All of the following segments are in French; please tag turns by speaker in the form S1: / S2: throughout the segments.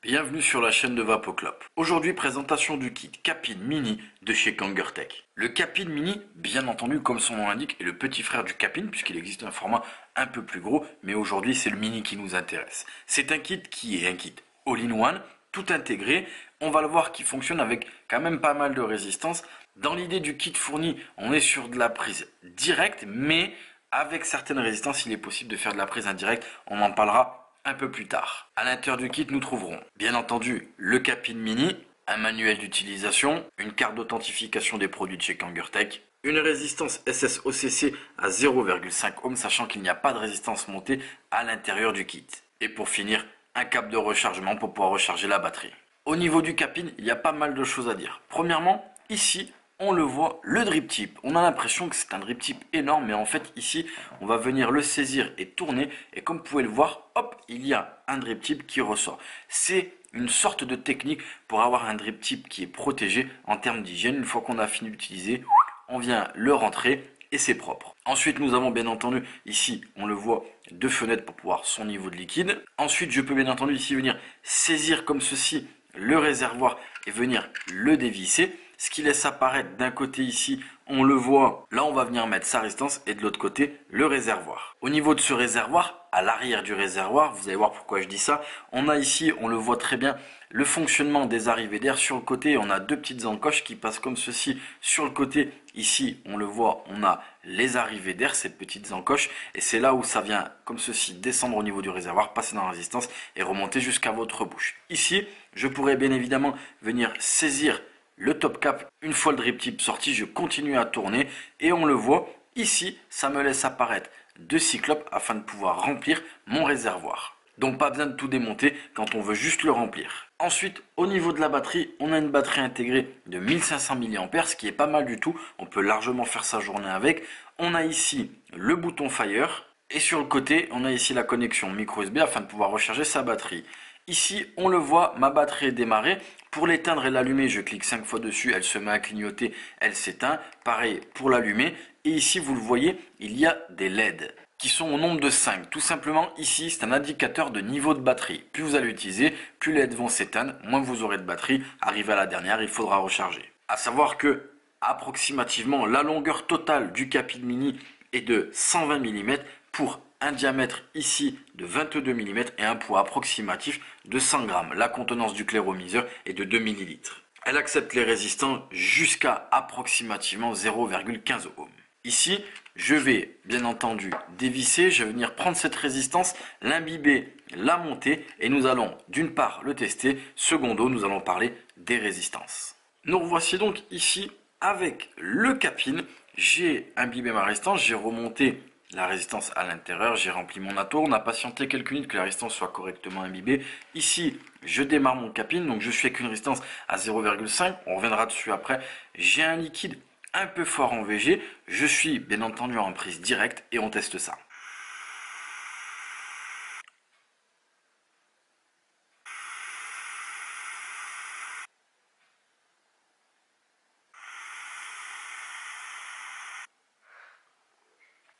S1: Bienvenue sur la chaîne de Vapoclop. Aujourd'hui, présentation du kit Capin Mini de chez Kangertech. Le Capin Mini, bien entendu, comme son nom l'indique, est le petit frère du Capin puisqu'il existe un format un peu plus gros, mais aujourd'hui c'est le Mini qui nous intéresse. C'est un kit qui est un kit all-in-one, tout intégré. On va le voir qui fonctionne avec quand même pas mal de résistance. Dans l'idée du kit fourni, on est sur de la prise directe, mais avec certaines résistances, il est possible de faire de la prise indirecte. On en parlera un peu plus tard. À l'intérieur du kit, nous trouverons bien entendu le Capin Mini, un manuel d'utilisation, une carte d'authentification des produits de chez Kangertech, une résistance SSOCC à 0,5 ohm, sachant qu'il n'y a pas de résistance montée à l'intérieur du kit. Et pour finir, un câble de rechargement pour pouvoir recharger la batterie. Au niveau du Capin, il y a pas mal de choses à dire. Premièrement, ici, on le voit, le drip tip. On a l'impression que c'est un drip tip énorme, mais en fait ici, on va venir le saisir et tourner. Et comme vous pouvez le voir, hop, il y a un drip tip qui ressort. C'est une sorte de technique pour avoir un drip tip qui est protégé en termes d'hygiène. Une fois qu'on a fini d'utiliser, on vient le rentrer et c'est propre. Ensuite, nous avons bien entendu ici, on le voit, deux fenêtres pour pouvoir son niveau de liquide. Ensuite, je peux bien entendu ici venir saisir comme ceci le réservoir et venir le dévisser. Ce qui laisse apparaître d'un côté ici, on le voit, là on va venir mettre sa résistance et de l'autre côté le réservoir. Au niveau de ce réservoir, à l'arrière du réservoir, vous allez voir pourquoi je dis ça, on a ici, on le voit très bien, le fonctionnement des arrivées d'air. Sur le côté, on a deux petites encoches qui passent comme ceci. Sur le côté, ici, on le voit, on a les arrivées d'air, ces petites encoches, et c'est là où ça vient comme ceci descendre au niveau du réservoir, passer dans la résistance et remonter jusqu'à votre bouche. Ici, je pourrais bien évidemment venir saisir le top cap. Une fois le drip tip sorti, je continue à tourner et on le voit ici, ça me laisse apparaître deux cyclopes afin de pouvoir remplir mon réservoir. Donc pas besoin de tout démonter quand on veut juste le remplir. Ensuite, au niveau de la batterie, on a une batterie intégrée de 1500 mAh, ce qui est pas mal du tout. On peut largement faire sa journée avec. On a ici le bouton Fire et sur le côté, on a ici la connexion micro USB afin de pouvoir recharger sa batterie. Ici, on le voit, ma batterie est démarrée. Pour l'éteindre et l'allumer, je clique 5 fois dessus, elle se met à clignoter, elle s'éteint. Pareil pour l'allumer. Et ici, vous le voyez, il y a des LED qui sont au nombre de 5. Tout simplement, ici, c'est un indicateur de niveau de batterie. Plus vous allez utiliser, plus les LED vont s'éteindre, moins vous aurez de batterie. Arrivé à la dernière, il faudra recharger. À savoir que, approximativement, la longueur totale du Capin Mini est de 120 mm pour un diamètre ici de 22 mm et un poids approximatif de 100 g. La contenance du clairomiseur est de 2 ml. Elle accepte les résistants jusqu'à approximativement 0,15 ohm. Ici, je vais bien entendu dévisser, je vais venir prendre cette résistance, l'imbiber, la monter et nous allons d'une part le tester, secondo nous allons parler des résistances. Nous revoici donc ici avec le Capin. J'ai imbibé ma résistance, j'ai remonté la résistance à l'intérieur, j'ai rempli mon atour, on a patienté quelques minutes que la résistance soit correctement imbibée. Ici, je démarre mon Capin, donc je suis avec une résistance à 0,5, on reviendra dessus après. J'ai un liquide un peu fort en VG, je suis bien entendu en prise directe et on teste ça.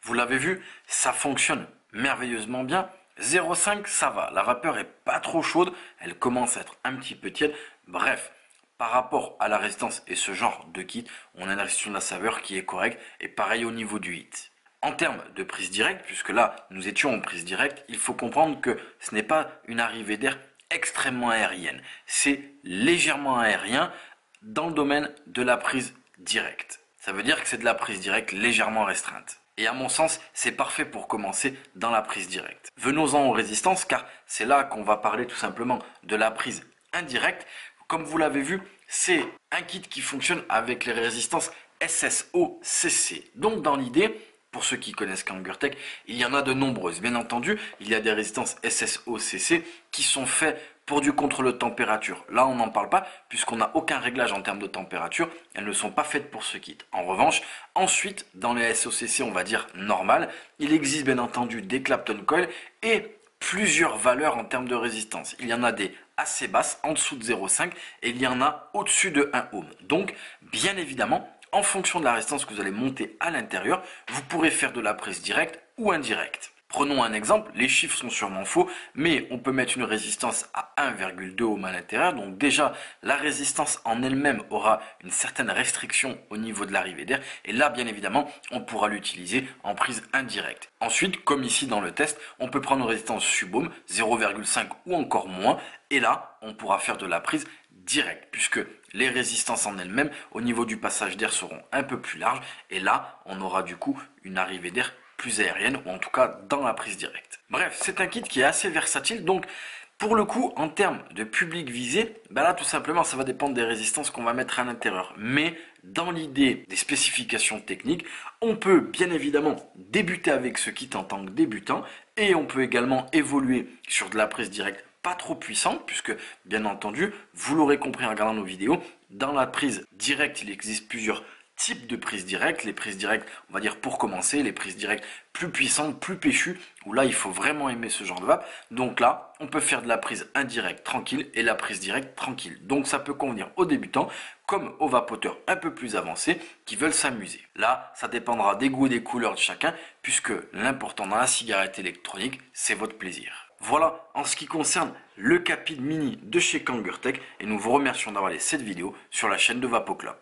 S1: Vous l'avez vu, ça fonctionne merveilleusement bien. 0,5 ça va, la vapeur est pas trop chaude, elle commence à être un petit peu tiède. Bref, par rapport à la résistance et ce genre de kit, on a une restriction de la saveur qui est correcte et pareil au niveau du hit. En termes de prise directe, puisque là nous étions en prise directe, il faut comprendre que ce n'est pas une arrivée d'air extrêmement aérienne, c'est légèrement aérien dans le domaine de la prise directe. Ça veut dire que c'est de la prise directe légèrement restreinte. Et à mon sens, c'est parfait pour commencer dans la prise directe. Venons-en aux résistances, car c'est là qu'on va parler tout simplement de la prise indirecte. Comme vous l'avez vu, c'est un kit qui fonctionne avec les résistances SSOCC. Donc dans l'idée, pour ceux qui connaissent Kangertech, il y en a de nombreuses. Bien entendu, il y a des résistances SSOCC qui sont faites pour du contrôle de température. Là, on n'en parle pas puisqu'on n'a aucun réglage en termes de température. Elles ne sont pas faites pour ce kit. En revanche, ensuite, dans les SOCC, on va dire normales, il existe bien entendu des Clapton Coil et plusieurs valeurs en termes de résistance. Il y en a des assez basses, en dessous de 0,5 et il y en a au-dessus de 1 ohm. Donc, bien évidemment, en fonction de la résistance que vous allez monter à l'intérieur, vous pourrez faire de la prise directe ou indirecte. Prenons un exemple, les chiffres sont sûrement faux, mais on peut mettre une résistance à 1,2 ohm à l'intérieur. Donc déjà, la résistance en elle-même aura une certaine restriction au niveau de l'arrivée d'air. Et là, bien évidemment, on pourra l'utiliser en prise indirecte. Ensuite, comme ici dans le test, on peut prendre une résistance sub-ohm, 0,5 ou encore moins. Et là, on pourra faire de la prise directe, puisque les résistances en elles-mêmes, au niveau du passage d'air, seront un peu plus larges. Et là, on aura du coup une arrivée d'air plus aérienne, ou en tout cas dans la prise directe. Bref, c'est un kit qui est assez versatile, donc pour le coup, en termes de public visé, là tout simplement ça va dépendre des résistances qu'on va mettre à l'intérieur. Mais dans l'idée des spécifications techniques, on peut bien évidemment débuter avec ce kit en tant que débutant, et on peut également évoluer sur de la prise directe pas trop puissante, puisque bien entendu, vous l'aurez compris en regardant nos vidéos, dans la prise directe, il existe plusieurs types de prises directes. Les prises directes, on va dire pour commencer, les prises directes plus puissantes, plus péchues, où là il faut vraiment aimer ce genre de vape. Donc là, on peut faire de la prise indirecte tranquille et la prise directe tranquille. Donc ça peut convenir aux débutants comme aux vapoteurs un peu plus avancés qui veulent s'amuser. Là, ça dépendra des goûts et des couleurs de chacun, puisque l'important dans la cigarette électronique, c'est votre plaisir. Voilà en ce qui concerne le Capid Mini de chez Kangertech, et nous vous remercions d'avoir laissé cette vidéo sur la chaîne de VapoClub.